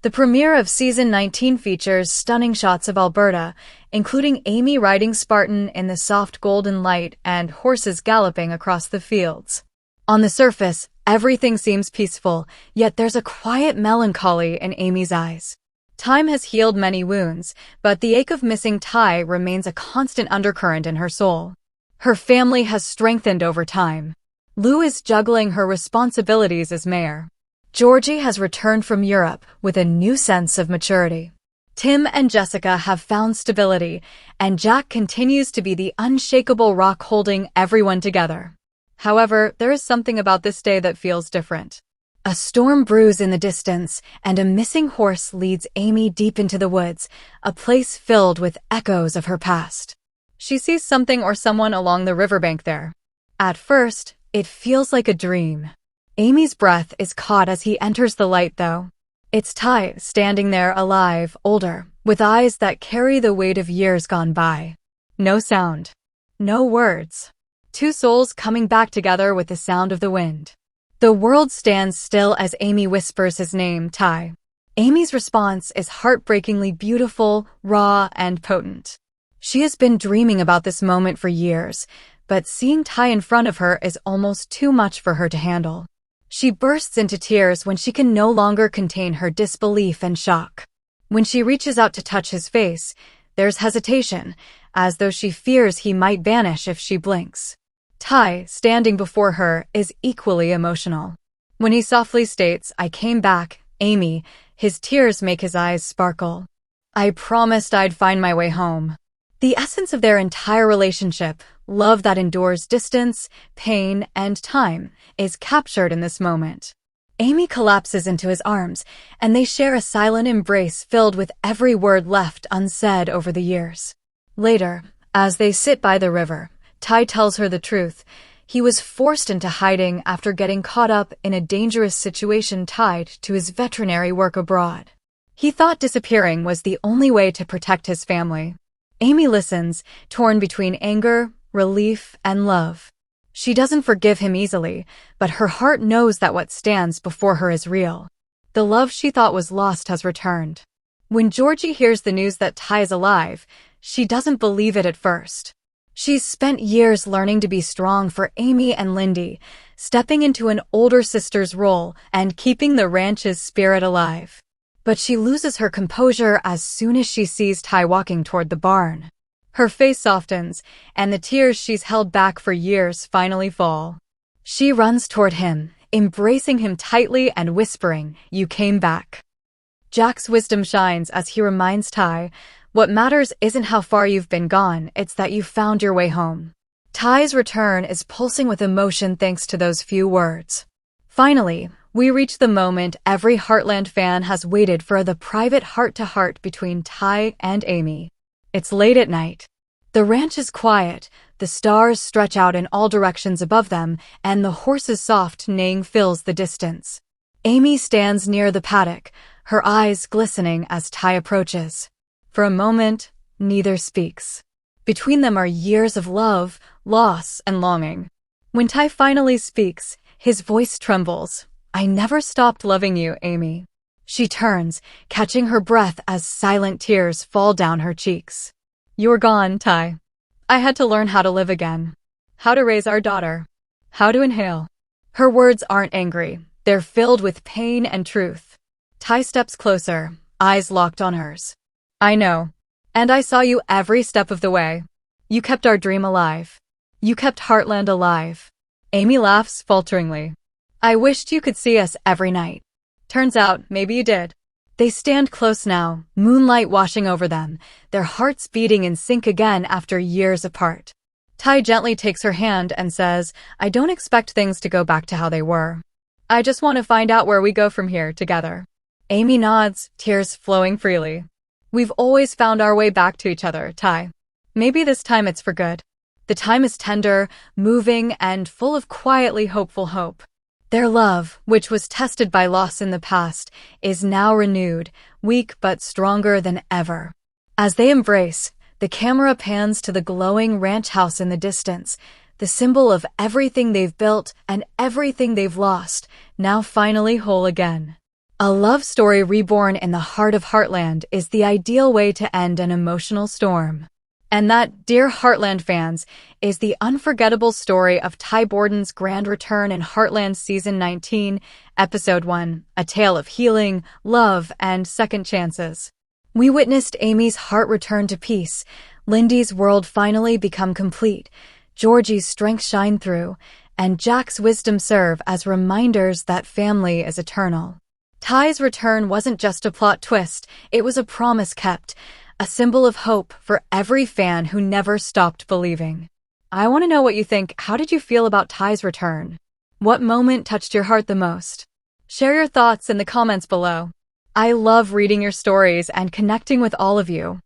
The premiere of Season 19 features stunning shots of Alberta, including Amy riding Spartan in the soft golden light and horses galloping across the fields. On the surface, everything seems peaceful, yet there's a quiet melancholy in Amy's eyes. Time has healed many wounds, but the ache of missing Ty remains a constant undercurrent in her soul. Her family has strengthened over time. Lou is juggling her responsibilities as mayor. Georgie has returned from Europe with a new sense of maturity. Tim and Jessica have found stability, and Jack continues to be the unshakable rock holding everyone together. However, there is something about this day that feels different. A storm brews in the distance, and a missing horse leads Amy deep into the woods, a place filled with echoes of her past. She sees something or someone along the riverbank there. At first, it feels like a dream. Amy's breath is caught as he enters the light, though. It's Ty, standing there alive, older, with eyes that carry the weight of years gone by. No sound. No words. Two souls coming back together with the sound of the wind. The world stands still as Amy whispers his name, Ty. Amy's response is heartbreakingly beautiful, raw, and potent. She has been dreaming about this moment for years, but seeing Ty in front of her is almost too much for her to handle. She bursts into tears when she can no longer contain her disbelief and shock. When she reaches out to touch his face, there's hesitation, as though she fears he might vanish if she blinks. Ty, standing before her, is equally emotional. When he softly states, "I came back, Amy," his tears make his eyes sparkle. "I promised I'd find my way home." The essence of their entire relationship, love that endures distance, pain, and time, is captured in this moment. Amy collapses into his arms, and they share a silent embrace filled with every word left unsaid over the years. Later, as they sit by the river, Ty tells her the truth. He was forced into hiding after getting caught up in a dangerous situation tied to his veterinary work abroad. He thought disappearing was the only way to protect his family. Amy listens, torn between anger, relief, and love. She doesn't forgive him easily, but her heart knows that what stands before her is real. The love she thought was lost has returned. When Georgie hears the news that Ty is alive, she doesn't believe it at first. She's spent years learning to be strong for Amy and Lindy, stepping into an older sister's role and keeping the ranch's spirit alive. But she loses her composure as soon as she sees Ty walking toward the barn. Her face softens, and the tears she's held back for years finally fall. She runs toward him, embracing him tightly and whispering, "You came back." Jack's wisdom shines as he reminds Ty, "What matters isn't how far you've been gone, it's that you found your way home." Ty's return is pulsing with emotion thanks to those few words. Finally, we reach the moment every Heartland fan has waited for, the private heart-to-heart between Ty and Amy. It's late at night. The ranch is quiet, the stars stretch out in all directions above them, and the horse's soft neighing fills the distance. Amy stands near the paddock, her eyes glistening as Ty approaches. For a moment, neither speaks. Between them are years of love, loss, and longing. When Ty finally speaks, his voice trembles. "I never stopped loving you, Amy." She turns, catching her breath as silent tears fall down her cheeks. "You're gone, Ty. I had to learn how to live again. How to raise our daughter. How to inhale." Her words aren't angry. They're filled with pain and truth. Ty steps closer, eyes locked on hers. "I know. And I saw you every step of the way. You kept our dream alive. You kept Heartland alive." Amy laughs falteringly. "I wished you could see us every night. Turns out, maybe you did." They stand close now, moonlight washing over them, their hearts beating in sync again after years apart. Ty gently takes her hand and says, "I don't expect things to go back to how they were. I just want to find out where we go from here together." Amy nods, tears flowing freely. "We've always found our way back to each other, Ty. Maybe this time it's for good." The time is tender, moving, and full of quietly hopeful hope. Their love, which was tested by loss in the past, is now renewed, weak but stronger than ever. As they embrace, the camera pans to the glowing ranch house in the distance, the symbol of everything they've built and everything they've lost, now finally whole again. A love story reborn in the heart of Heartland is the ideal way to end an emotional storm. And that, dear Heartland fans, is the unforgettable story of Ty Borden's grand return in Heartland Season 19, Episode 1, a tale of healing, love, and second chances. We witnessed Amy's heart return to peace, Lindy's world finally become complete, Georgie's strength shine through, and Jack's wisdom serve as reminders that family is eternal. Ty's return wasn't just a plot twist, it was a promise kept, a symbol of hope for every fan who never stopped believing. I want to know what you think. How did you feel about Ty's return? What moment touched your heart the most? Share your thoughts in the comments below. I love reading your stories and connecting with all of you.